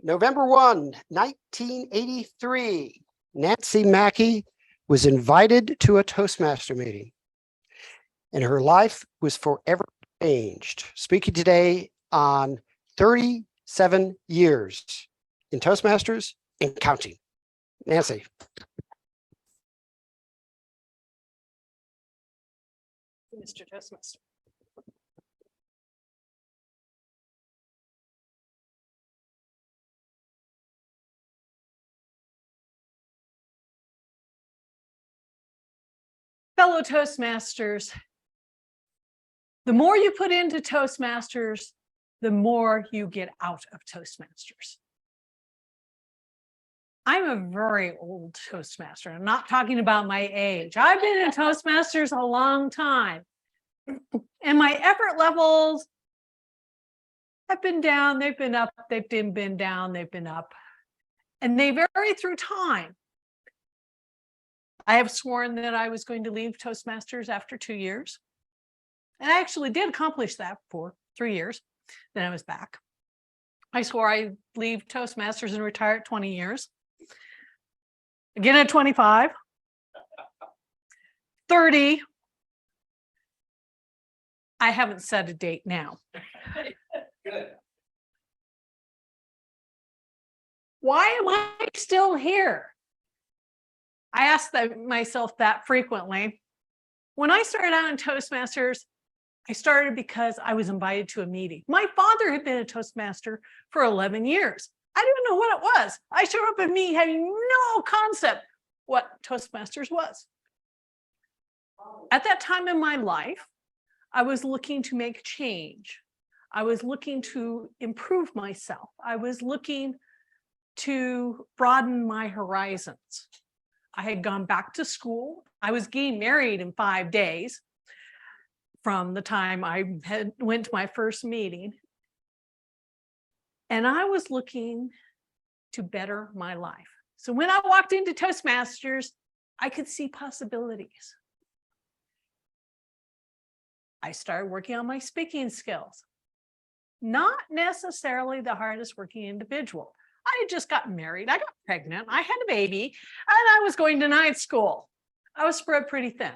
November 1, 1983, Nancy Makey was invited to a Toastmaster meeting, and her life was forever changed. Speaking today on 37 years in Toastmasters and counting. Nancy. Mr. Toastmaster. Fellow Toastmasters, the more you put into Toastmasters, the more you get out of Toastmasters. I'm a very old Toastmaster. I'm not talking about my age. I've been in Toastmasters a long time. And my effort levels have been down, they've been up, they've been down, they've been up. And they vary through time. I have sworn that I was going to leave Toastmasters after 2 years. And I actually did accomplish that for 3 years. Then I was back. I swore I'd leave Toastmasters and retire at 20 years. Again at 25. 30. I haven't set a date now. Good. Why am I still here? I ask myself that frequently. When I started out in Toastmasters, I started because I was invited to a meeting. My father had been a Toastmaster for 11 years. I didn't know what it was. I showed up at me having no concept what Toastmasters was. At that time in my life, I was looking to make change. I was looking to improve myself. I was looking to broaden my horizons. I had gone back to school. I was getting married in 5 days from the time I went to my first meeting. And I was looking to better my life. So when I walked into Toastmasters, I could see possibilities. I started working on my speaking skills. Not necessarily the hardest working individual. I had just gotten married. I got pregnant. I had a baby, and I was going to night school. I was spread pretty thin.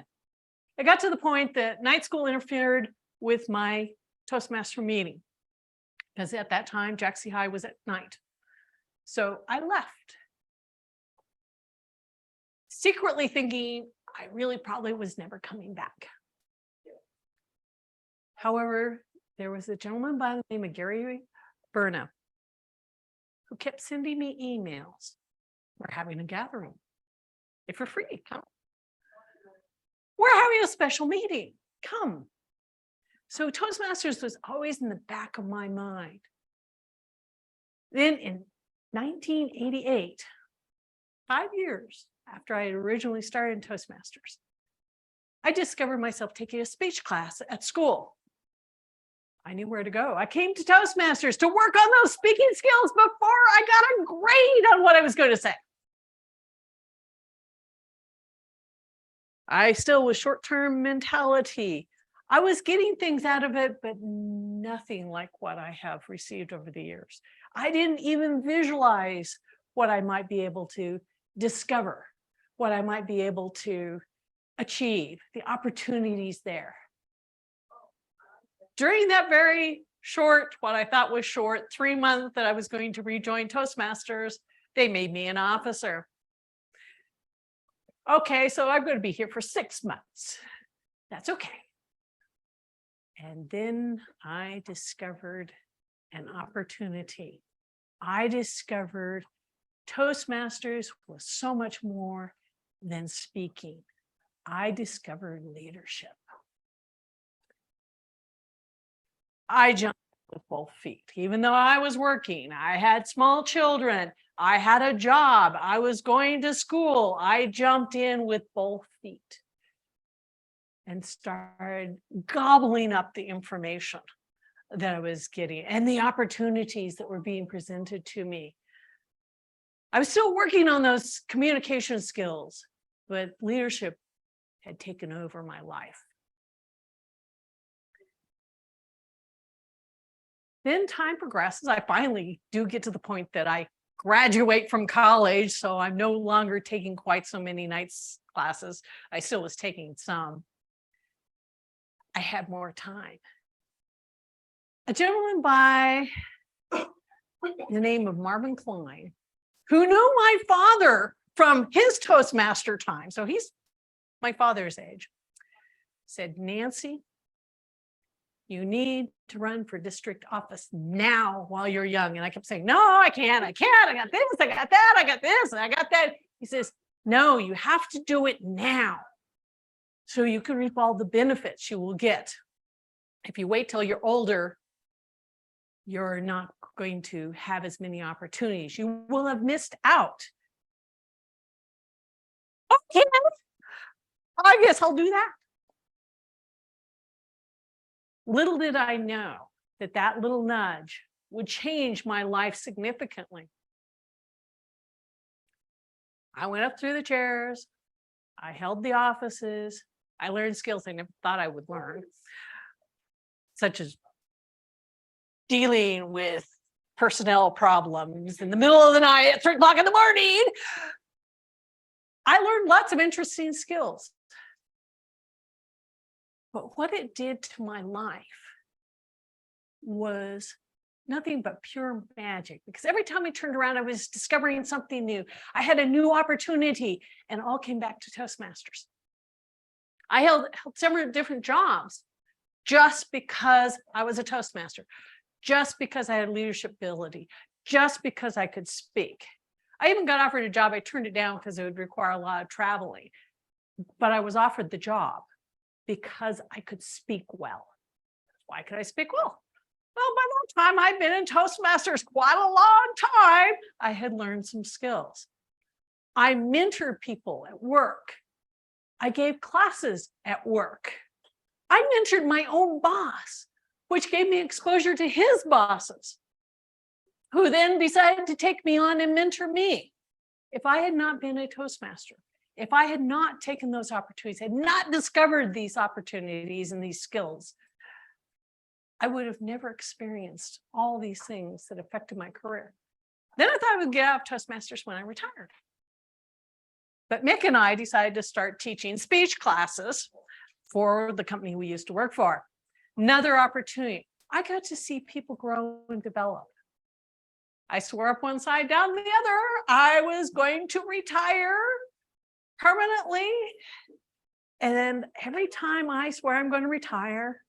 It got to the point that night school interfered with my Toastmaster meeting, because at that time, Jackson High was at night. So I left, secretly thinking I really probably was never coming back. However, there was a gentleman by the name of Gary Burnham who kept sending me emails. We're having a gathering. If you're free, come. We're having a special meeting. Come. So Toastmasters was always in the back of my mind. Then in 1988, 5 years after I had originally started in Toastmasters, I discovered myself taking a speech class at school. I knew where to go. I came to Toastmasters to work on those speaking skills before I got a grade on what I was going to say. I still was short-term mentality. I was getting things out of it, but nothing like what I have received over the years. I didn't even visualize what I might be able to discover, what I might be able to achieve, the opportunities there. During that very short, what I thought was short, 3 months that I was going to rejoin Toastmasters, they made me an officer. Okay, so I'm going to be here for 6 months. That's okay. And then I discovered an opportunity. I discovered Toastmasters was so much more than speaking. I discovered leadership. I jumped with both feet. Even though I was working, I had small children, I had a job, I was going to school, I jumped in with both feet and started gobbling up the information that I was getting and the opportunities that were being presented to me. I was still working on those communication skills, but leadership had taken over my life. Then time progresses. I finally do get to the point that I graduate from college, so I'm no longer taking quite so many nights classes. I still was taking some. I had more time. A gentleman by the name of Marvin Klein, who knew my father from his Toastmaster time, so he's my father's age, said, Nancy, you need to run for district office now while you're young. And I kept saying, no, I can't. I got this, I got that, I got this, and I got that. He says, no, you have to do it now so you can reap all the benefits you will get. If you wait till you're older, you're not going to have as many opportunities. You will have missed out. Okay, I guess I'll do that. Little did I know that that little nudge would change my life significantly. I went up through the chairs. I held the offices. I learned skills I never thought I would learn, such as dealing with personnel problems in the middle of the night at 3 o'clock in the morning. I learned lots of interesting skills. But what it did to my life was nothing but pure magic, because every time I turned around, I was discovering something new. I had a new opportunity, and all came back to Toastmasters. I held several different jobs just because I was a Toastmaster, just because I had leadership ability, just because I could speak. I even got offered a job. I turned it down because it would require a lot of traveling, but I was offered the job because I could speak well. Why could I speak well? Well, by the time I'd been in Toastmasters quite a long time, I had learned some skills. I mentored people at work. I gave classes at work. I mentored my own boss, which gave me exposure to his bosses, who then decided to take me on and mentor me. If I had not been a Toastmaster, if I had not taken those opportunities, had not discovered these opportunities and these skills, I would have never experienced all these things that affected my career. Then I thought I would get out of Toastmasters when I retired. But Mick and I decided to start teaching speech classes for the company we used to work for. Another opportunity. I got to see people grow and develop. I swore up one side, down the other. I was going to retire permanently. And every time I swear I'm going to retire,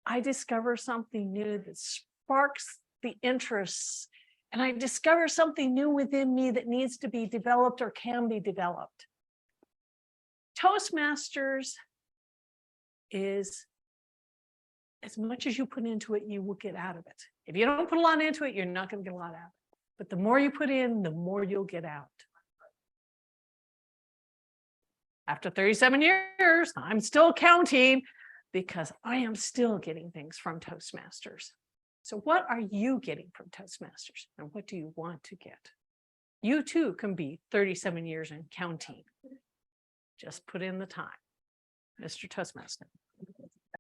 I discover something new that sparks the interest. And I discover something new within me that needs to be developed or can be developed. Toastmasters is, as much as you put into it, you will get out of it. If you don't put a lot into it, you're not going to get a lot out of it. But the more you put in, the more you'll get out. After 37 years, I'm still counting because I am still getting things from Toastmasters. So what are you getting from Toastmasters? And what do you want to get? You too can be 37 years and counting. Just put in the time. Mr. Toastmaster.